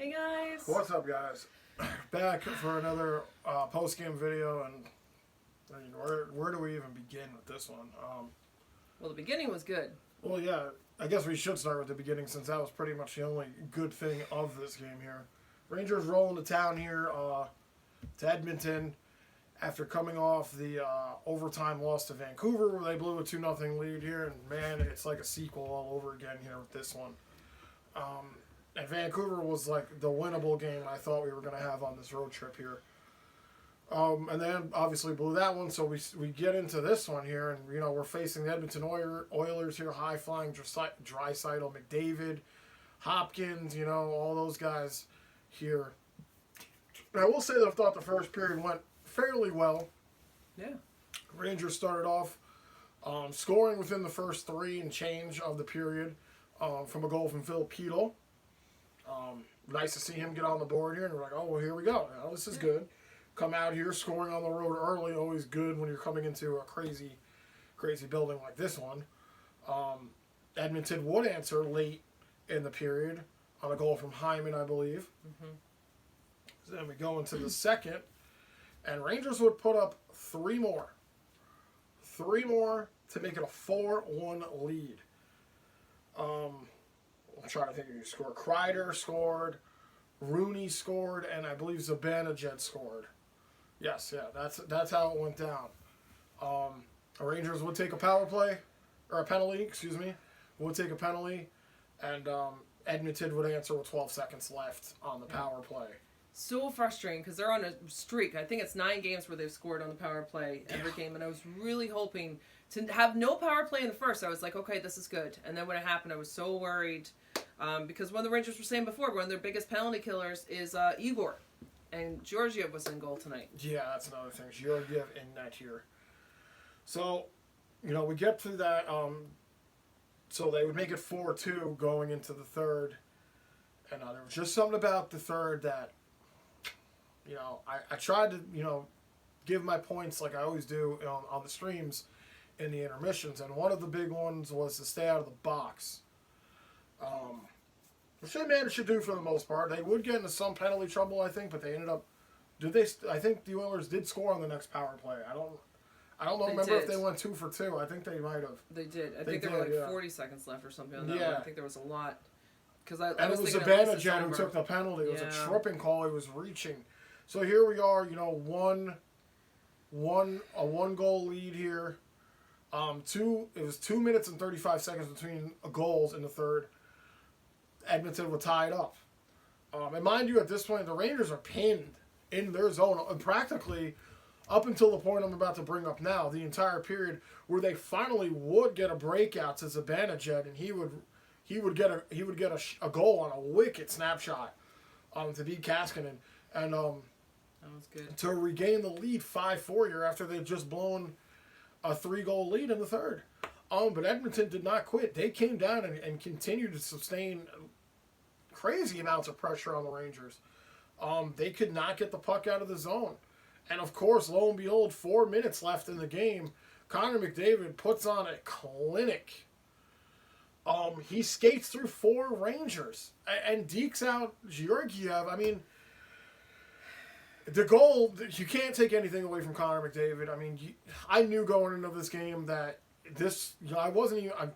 Hey guys! What's up, guys? Back for another post-game video, and I mean, where do we even begin with this one? Well, the beginning was good. Well, yeah, I guess we should start with the beginning since that was pretty much the only good thing of this game here. Rangers rolling to town here to Edmonton after coming off the overtime loss to Vancouver where they blew a 2-0 lead here, and man, it's like a sequel all over again here with this one. And Vancouver was like the winnable game I thought we were going to have on this road trip here. And then obviously blew that one, so we get into this one here, and you know we're facing the Edmonton Oilers here, high flying Draisaitl, McDavid, Hopkins, you know, all those guys here. And I will say that I thought the first period went fairly well. Yeah. Rangers started off scoring within the first 3 and change of the period from a goal from Phil Pidl. Nice to see him get on the board here, and we're like, oh, well, here we go. Now, this is good. Come out here, scoring on the road early, always good when you're coming into a crazy building like this one. Edmonton would answer late in the period on a goal from Hyman, I believe. Mm-hmm. So then we go into the second, and Rangers would put up 3 more. 3 more to make it a 4-1 lead. I'm trying to think of who scored. Kreider scored, Rooney scored, and I believe Zibanejad scored. Yes, yeah, that's how it went down. The Rangers would take a power play, or a penalty, excuse me, would take a penalty, and Edmonton would answer with 12 seconds left on the power play. So frustrating because they're on a streak. I think it's 9 games where they've scored on the power play every game, and I was really hoping to have no power play in the first. I was like, okay, this is good. And then when it happened, I was so worried because one of the Rangers were saying before, one of their biggest penalty killers is Igor. And Georgiev was in goal tonight. Yeah, that's another thing. Georgiev in net here. So, you know, we get to that. So they would make it 4-2 going into the third. And there was just something about the third that, you know, I tried to, you know, give my points like I always do on the streams in the intermissions. And one of the big ones was to stay out of the box. Which they managed to do for the most part. They would get into some penalty trouble, I think, but they ended up. I think the Oilers did score on the next power play. I don't know. Remember if they went 2 for 2. I think they might have. They did. I think there were like 40 seconds left or something on that one. I think there was a lot. And it was Zibanejad who took the penalty. It was a tripping call. He was reaching. So here we are. You know, a 1-goal lead here. It was 2 minutes and 35 seconds between goals in the third. Edmonton would tie it up. And mind you, at this point, the Rangers are pinned in their zone, and practically up until the point I'm about to bring up now, the entire period where they finally would get a breakout to Zibanejad, and he would get a goal on a wicked snapshot to beat Kaskinen, and that was good. To regain the lead 5-4 here after they'd just blown a 3-goal lead in the third. But Edmonton did not quit. They came down and continued to sustain crazy amounts of pressure on the Rangers. They could not get the puck out of the zone. And, of course, lo and behold, 4 minutes left in the game, Connor McDavid puts on a clinic. He skates through 4 Rangers and dekes out Georgiev. I mean, the goal, you can't take anything away from Connor McDavid. I mean, I knew going into this game that I wasn't even.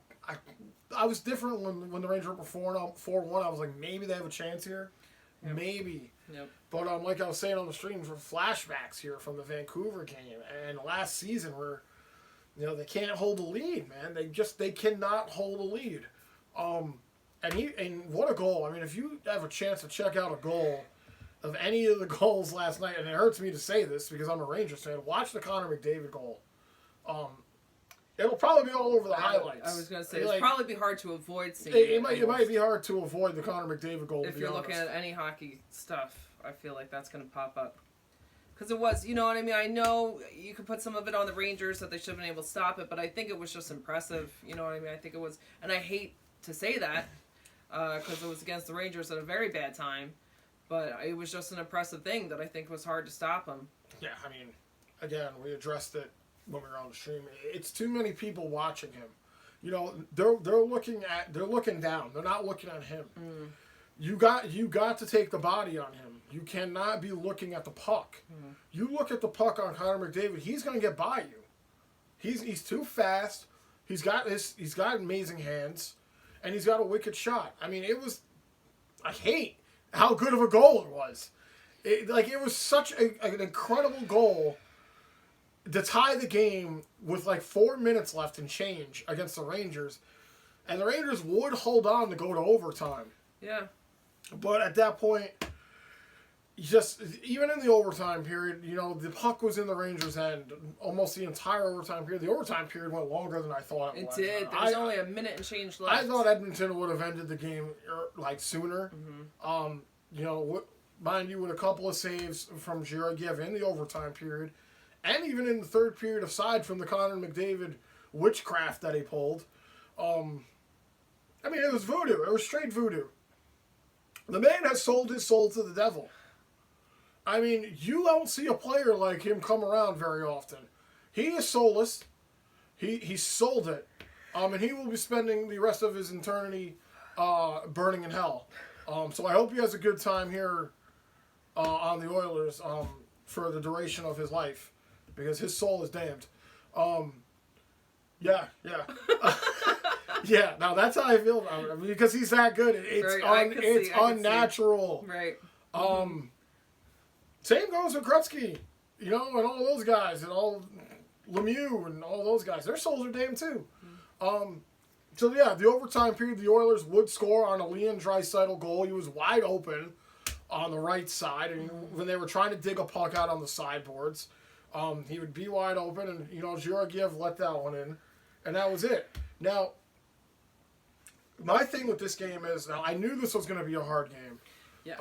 I was different when the Rangers were 4-1. I was like, maybe they have a chance here, maybe. Yep. But like I was saying on the streams, were flashbacks here from the Vancouver game and last season, where you know they can't hold the lead, man. They cannot hold a lead. And what a goal! I mean, if you have a chance to check out a goal of any of the goals last night, and it hurts me to say this because I'm a Rangers fan, watch the Connor McDavid goal. It'll probably be all over the highlights. I was going to say, it'll probably be hard to avoid seeing it might be hard to avoid the Connor McDavid goal. If you're looking at any hockey stuff, I feel like that's going to pop up. Because it was, you know what I mean? I know you could put some of it on the Rangers that they should have been able to stop it, but I think it was just impressive. You know what I mean? I think it was, and I hate to say that because it was against the Rangers at a very bad time, but it was just an impressive thing that I think was hard to stop them. Yeah, I mean, again, we addressed it when we were on the stream. It's too many people watching him. You know, they're looking down. They're not looking at him. You got to take the body on him. You cannot be looking at the puck. Mm-hmm. You look at the puck on Connor McDavid, he's going to get by you. He's too fast. He's got amazing hands, and he's got a wicked shot. I mean, I hate how good of a goal it was. It was such an incredible goal to tie the game with like 4 minutes left and change against the Rangers, and the Rangers would hold on to go to overtime. Yeah. But at that point, even in the overtime period, the puck was in the Rangers' end almost the entire overtime period. The overtime period went longer than I thought it was. It did. There was only a minute and change left. I thought Edmonton would have ended the game sooner. Mm-hmm. Mind you, with a couple of saves from Georgiev in the overtime period, and even in the third period, aside from the Connor McDavid witchcraft that he pulled, it was voodoo. It was straight voodoo. The man has sold his soul to the devil. I mean, you don't see a player like him come around very often. He is soulless. He sold it. And he will be spending the rest of his eternity burning in hell. So I hope he has a good time here on the Oilers for the duration of his life, because his soul is damned. Yeah. Yeah, now that's how I feel about him, because he's that good. It's unnatural. Right. Same goes with Gretzky, and all those guys, and all Lemieux and all those guys. Their souls are damned too. So yeah, the overtime period, the Oilers would score on a Leon Draisaitl goal. He was wide open on the right side, and when they were trying to dig a puck out on the sideboards, he would be wide open, and Georgiev let that one in, and that was it. Now, my thing with this game is, now I knew this was going to be a hard game. Yes.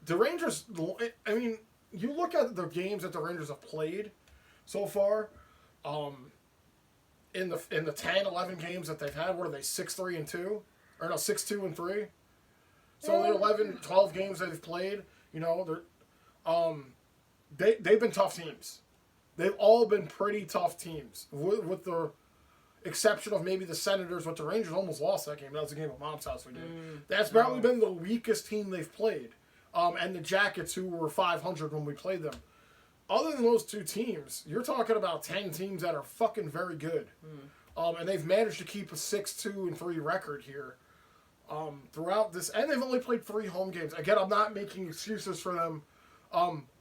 The Rangers, you look at the games that the Rangers have played so far, in the 10, 11 games that they've had, what are they, 6-3-2? Or no, 6-2-3? So the 11, 12 games that they've played, they've been tough teams. They've all been pretty tough teams, with the exception of maybe the Senators, but the Rangers almost lost that game. That was a game at Mom's house we did. That's probably been the weakest team they've played. And the Jackets, who were 500 when we played them. Other than those two teams, you're talking about 10 teams that are fucking very good. And they've managed to keep a 6-2-3 record here throughout this. And they've only played 3 home games. Again, I'm not making excuses for them.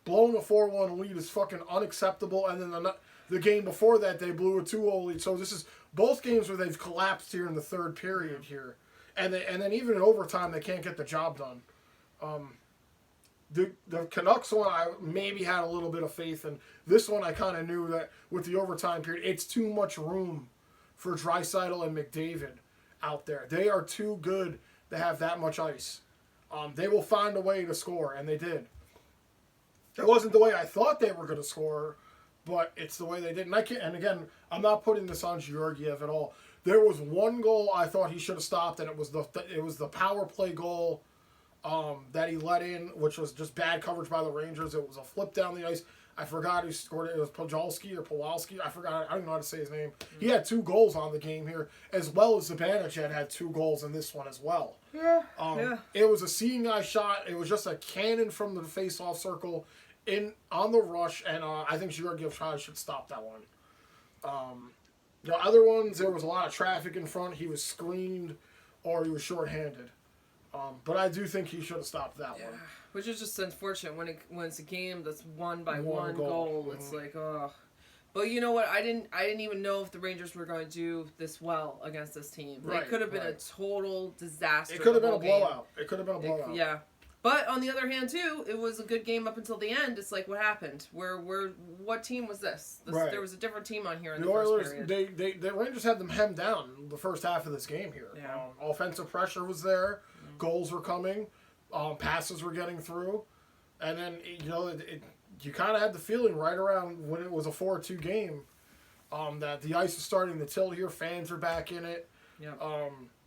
Blowing a 4-1 lead is fucking unacceptable. And then the game before that, they blew a 2-0 lead. So this is both games where they've collapsed here in the third period here. And then even in overtime, they can't get the job done. The Canucks one, I maybe had a little bit of faith in. This one, I kind of knew that with the overtime period, it's too much room for Draisaitl and McDavid out there. They are too good to have that much ice. They will find a way to score, and they did. It wasn't the way I thought they were going to score, but it's the way they did. And again, I'm not putting this on Georgiev at all. There was one goal I thought he should have stopped, and it was the power play goal that he let in, which was just bad coverage by the Rangers. It was a flip down the ice. I forgot who scored it. It was Pojolski or Pawlowski. I forgot. I don't know how to say his name. He had 2 goals on the game here, as well as Zibanejad had 2 goals in this one as well. Yeah. It was a seeing eye shot. It was just a cannon from the face-off circle on the rush, and I think Georgiev probably should stop that one. The other ones, there was a lot of traffic in front. He was screened, or he was shorthanded. But I do think he should have stopped that one. Which is just unfortunate when it's a game that's won by one goal. It's like, oh. But you know what? I didn't even know if the Rangers were going to do this well against this team. It could have been a total disaster. It could have been a blowout. It could have been a blowout. Yeah. But on the other hand, too, it was a good game up until the end. It's like, what happened? What team was this? There was a different team on here in the Oilers, first period. The Rangers had them hemmed down the first half of this game here. Yeah. Offensive pressure was there. Goals were coming. Passes were getting through. And then, you kind of had the feeling right around when it was a 4-2 game that the ice was starting to tilt here. Fans were back in it. Yeah.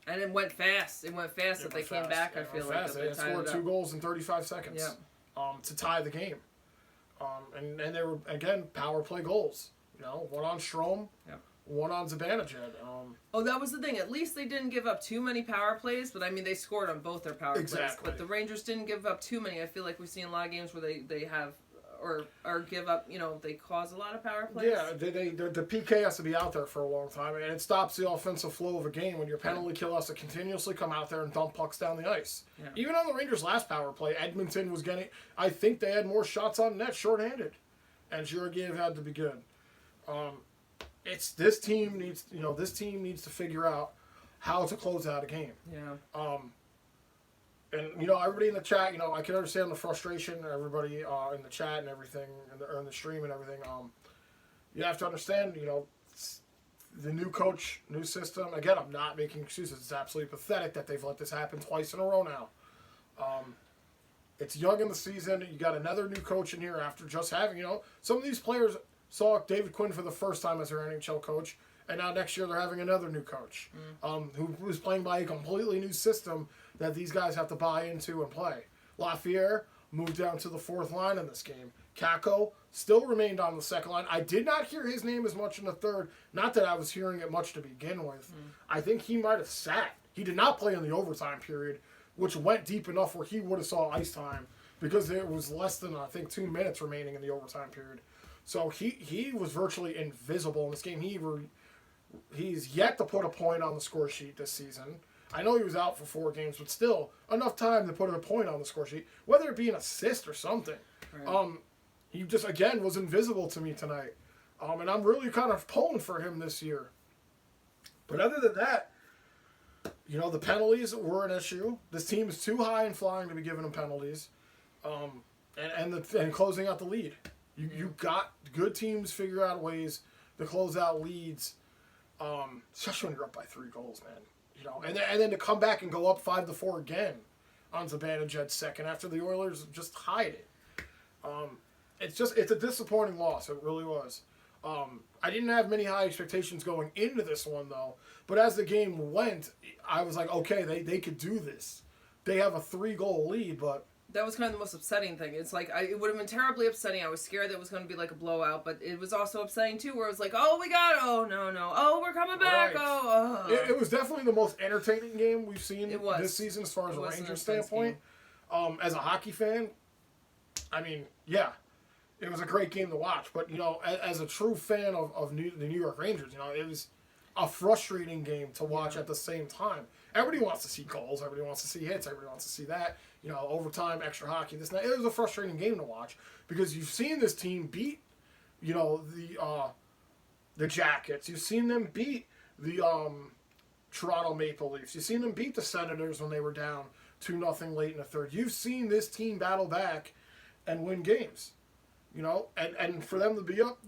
And it went fast. It went fast that they came back, I feel like. They scored 2 goals in 35 seconds to tie the game. And they were, again, power play goals. One on Strome. Yep. one on Zibanejad. Oh, that was the thing. At least they didn't give up too many power plays, but I mean, they scored on both their power plays. But the Rangers didn't give up too many. I feel like we've seen a lot of games where they have or give up, they cause a lot of power plays. Yeah, the PK has to be out there for a long time, and it stops the offensive flow of a game when your penalty kill has to continuously come out there and dump pucks down the ice. Yeah. Even on the Rangers' last power play, Edmonton was getting, I think they had more shots on net shorthanded, and Georgiev had to be good. This team needs to figure out how to close out a game. Yeah. And, everybody in the chat, I can understand the frustration, everybody in the chat and everything, or in the stream and everything. You have to understand, the new coach, new system. Again, I'm not making excuses. It's absolutely pathetic that they've let this happen twice in a row now. It's young in the season. You got another new coach in here after just having, some of these players saw David Quinn for the first time as their NHL coach, and now next year they're having another new coach who was playing by a completely new system that these guys have to buy into and play. Lafayette moved down to the fourth line in this game. Kakko still remained on the second line. I did not hear his name as much in the third. Not that I was hearing it much to begin with. I think he might have sat. He did not play in the overtime period, which went deep enough where he would have saw ice time because there was less than, I think, 2 minutes remaining in the overtime period. So he was virtually invisible in this game. He's yet to put a point on the score sheet this season. I know he was out for 4 games, but still enough time to put a point on the score sheet, whether it be an assist or something. Right. He just, again, was invisible to me tonight. And I'm really kind of pulling for him this year. But other than that, the penalties were an issue. This team is too high and flying to be giving them penalties. And closing out the lead. You got good teams figure out ways to close out leads, especially when you're up by 3 goals, man. And then to come back and go up 5-4 again on Zibanejad's second after the Oilers just hide it. It's a disappointing loss. It really was. I didn't have many high expectations going into this one though, but as the game went, I was like, okay, they could do this. They have a 3-goal lead, but that was kind of the most upsetting thing. It's like, it would have been terribly upsetting. I was scared that it was going to be like a blowout, but it was also upsetting too, where it was like, oh, we got it. Oh, no. Oh, we're coming back. Right. Oh. It was definitely the most entertaining game we've seen this season as far as a Rangers standpoint. As a hockey fan, I mean, yeah, it was a great game to watch. But, as a true fan of the New York Rangers, it was a frustrating game to watch at the same time. Everybody wants to see goals. Everybody wants to see hits. Everybody wants to see that. Overtime, extra hockey, this and that. It was a frustrating game to watch because you've seen this team beat, the Jackets. You've seen them beat the Toronto Maple Leafs. You've seen them beat the Senators when they were down 2-0 late in the third. You've seen this team battle back and win games. And for them to be up,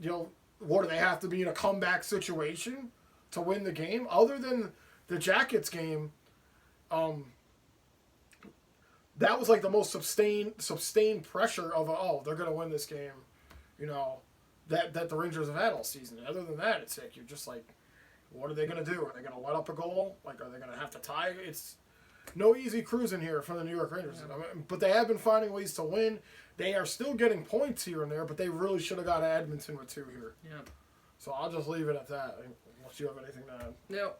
what do they have to be in a comeback situation to win the game? Other than the Jackets game, that was like the most sustained pressure of they're going to win this game, that the Rangers have had all season. Other than that, it's like you're just like, what are they going to do? Are they going to let up a goal? Like, are they going to have to tie? It's no easy cruising here for the New York Rangers. Yeah. I mean, but they have been finding ways to win. They are still getting points here and there, but they really should have got Edmonton with 2 here. Yeah. So I'll just leave it at that. Unless you have anything to add. No.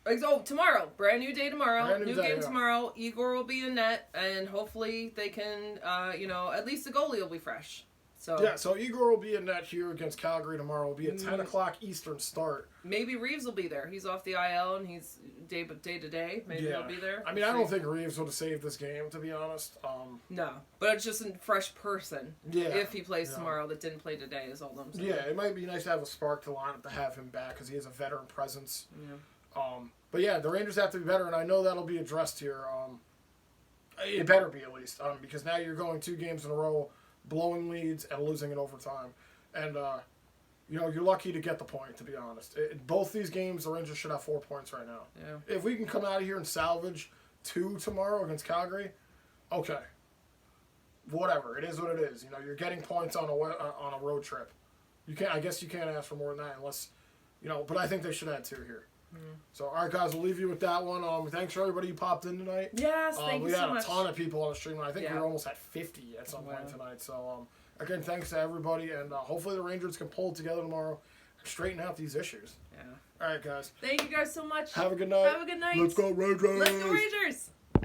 Oh, tomorrow. Brand new day tomorrow. Brand new new day, game yeah. tomorrow. Igor will be in net, and hopefully they can, at least the goalie will be fresh. So Igor will be in net here against Calgary tomorrow. It'll be a 10 o'clock Eastern start. Maybe Reeves will be there. He's off the IL, and he's day to day. Maybe he'll be there. I mean, I don't think Reeves would have saved this game, to be honest. No, but it's just a fresh person. Yeah. If he plays tomorrow that didn't play today is all I'm saying. Yeah, it might be nice to have a spark to line up to have him back because he has a veteran presence. Yeah. But yeah, the Rangers have to be better, and I know that'll be addressed here. It better be at least, because now you're going 2 games in a row, blowing leads and losing in overtime, and you're lucky to get the point. To be honest, both these games, the Rangers should have 4 points right now. Yeah. If we can come out of here and salvage 2 tomorrow against Calgary, okay. Whatever, it is what it is. You're getting points on a road trip. I guess you can't ask for more than that unless, But I think they should add 2 here. So, all right, guys, we'll leave you with that one. Thanks for everybody who popped in tonight. Yes, thank you so much. We had a ton of people on the stream. I think we were almost at 50 at some point tonight. So, again, thanks to everybody, and hopefully the Rangers can pull it together tomorrow and straighten out these issues. Yeah. All right, guys. Thank you guys so much. Have a good night. Have a good night. Let's go Rangers. Let's go Rangers.